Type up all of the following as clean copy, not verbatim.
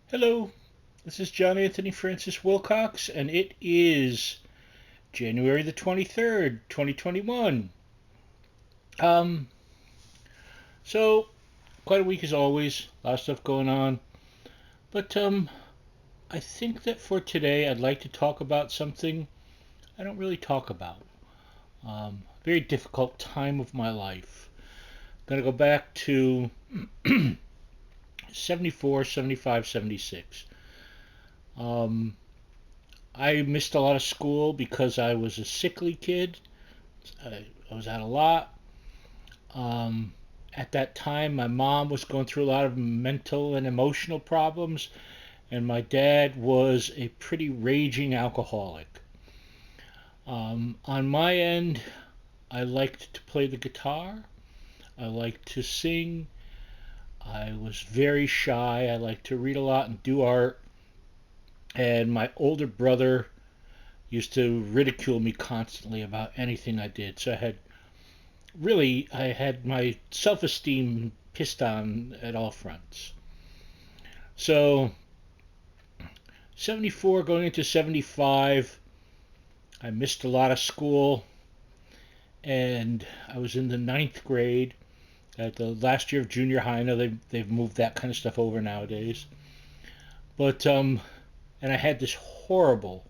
Hello, this is John Anthony Francis Wilcox, and it is January the 23rd, 2021. Um, so, quite a week as always, a lot of stuff going on. But I think that for today, I'd like to talk about something I don't really talk about. Very difficult time of my life. I'm going to go back to 74, 75, 76. Um, I missed a lot of school because I was a sickly kid. I was out a lot. Um, at that time, my mom was going through a lot of mental and emotional problems, and my dad was a pretty raging alcoholic. On my end, I liked to play the guitar, I liked to sing, I was very shy, I liked to read a lot and do art, and my older brother used to ridicule me constantly about anything I did. So I had my self esteem pissed on at all fronts. So 74 going into 75, I missed a lot of school, and I was in the ninth grade at the last year of junior high. I know they've moved that kind of stuff over nowadays. But and I had this horrible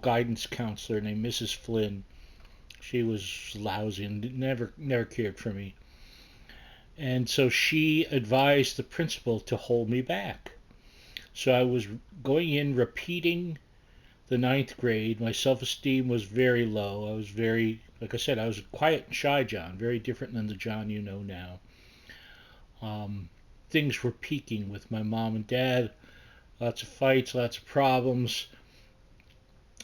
guidance counselor named Mrs. Flynn. She was lousy and never cared for me. And so she advised the principal to hold me back. So I was going in repeating the ninth grade. My self esteem was very low. I was very, like I said, I was a quiet and shy John, very different than the John you know now. Um, Things were peaking with my mom and dad. Lots of fights, lots of problems.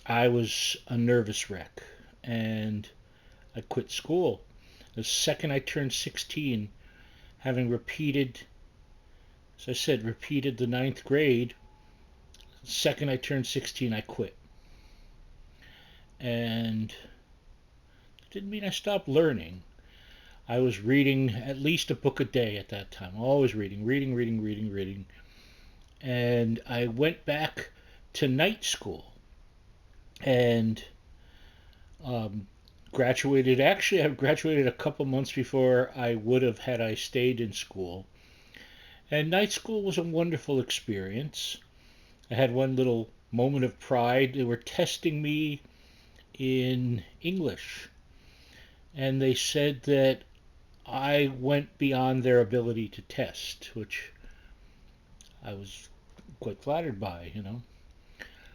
I was a nervous wreck, and I quit school. The second I turned 16, having repeated, as I said, repeated the ninth grade, the second I turned 16, I quit. And it didn't mean I stopped learning. I was reading at least a book a day at that time, always reading. And I went back to night school and um, graduated. Actually, I graduated a couple months before I would have had I stayed in school. And night school was a wonderful experience. I had one little moment of pride. They were testing me in English, and they said that I went beyond their ability to test, which I was quite flattered by.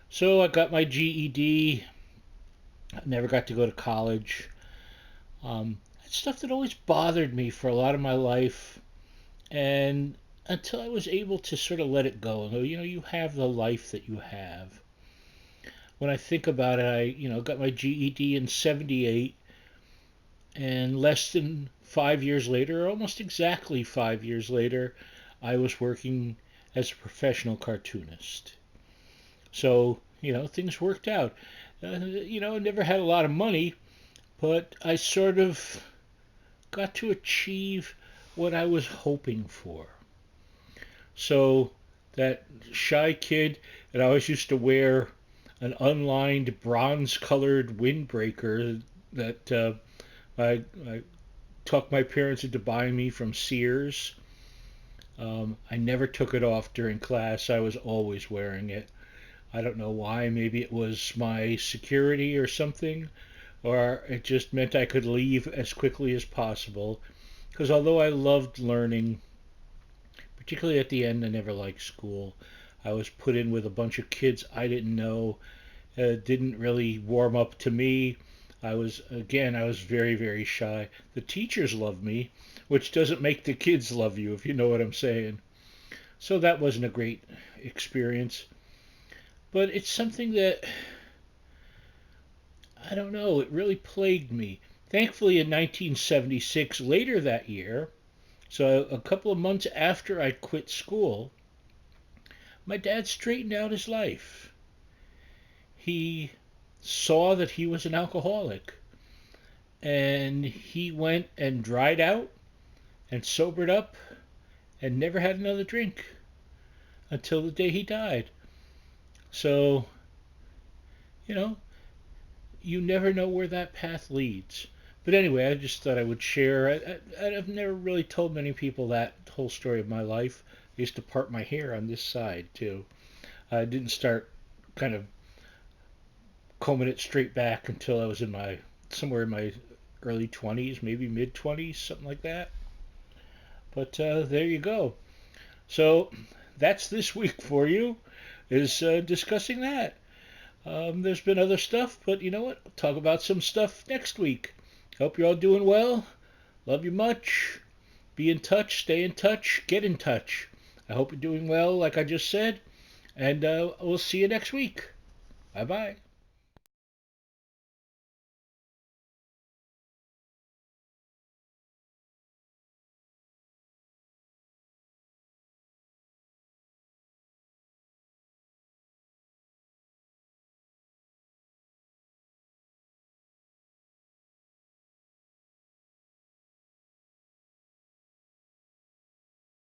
So I got my GED. I never got to go to college. That's stuff that always bothered me for a lot of my life, and until I was able to sort of let it go. You have the life that you have. When I think about it, I got my GED in '78, and less than 5 years later, or almost exactly 5 years later, I was working as a professional cartoonist. So things worked out. I never had a lot of money, but I sort of got to achieve what I was hoping for. So that shy kid that always used to wear an unlined bronze colored windbreaker that I talked my parents into buying me from Sears. I never took it off during class. I was always wearing it. I don't know why. Maybe it was my security or something, or it just meant I could leave as quickly as possible. Because although I loved learning, particularly at the end, I never liked school. I was put in with a bunch of kids I didn't know, didn't really warm up to me. I was very shy. The teachers loved me, which doesn't make the kids love you, if you know what I'm saying. So that wasn't a great experience. But it's something that, I don't know, it really plagued me. Thankfully, in 1976, later that year, so a couple of months after I quit school, my dad straightened out his life. He saw that he was an alcoholic, and he went and dried out and sobered up and never had another drink. until the day he died. So, you know, you never know where that path leads. But anyway, I just thought I would share. I've never really told many people that whole story of my life. I used to part my hair on this side too. I didn't start kind of combing it straight back until I was in my somewhere in my early 20s, maybe mid 20s, something like that. But there you go. So that's this week for you, is discussing that. There's been other stuff, but you know what? I'll talk about some stuff next week. Hope you're all doing well. Love you much. Be in touch, stay in touch, get in touch. I hope you're doing well, like I just said, and we'll see you next week. Bye bye.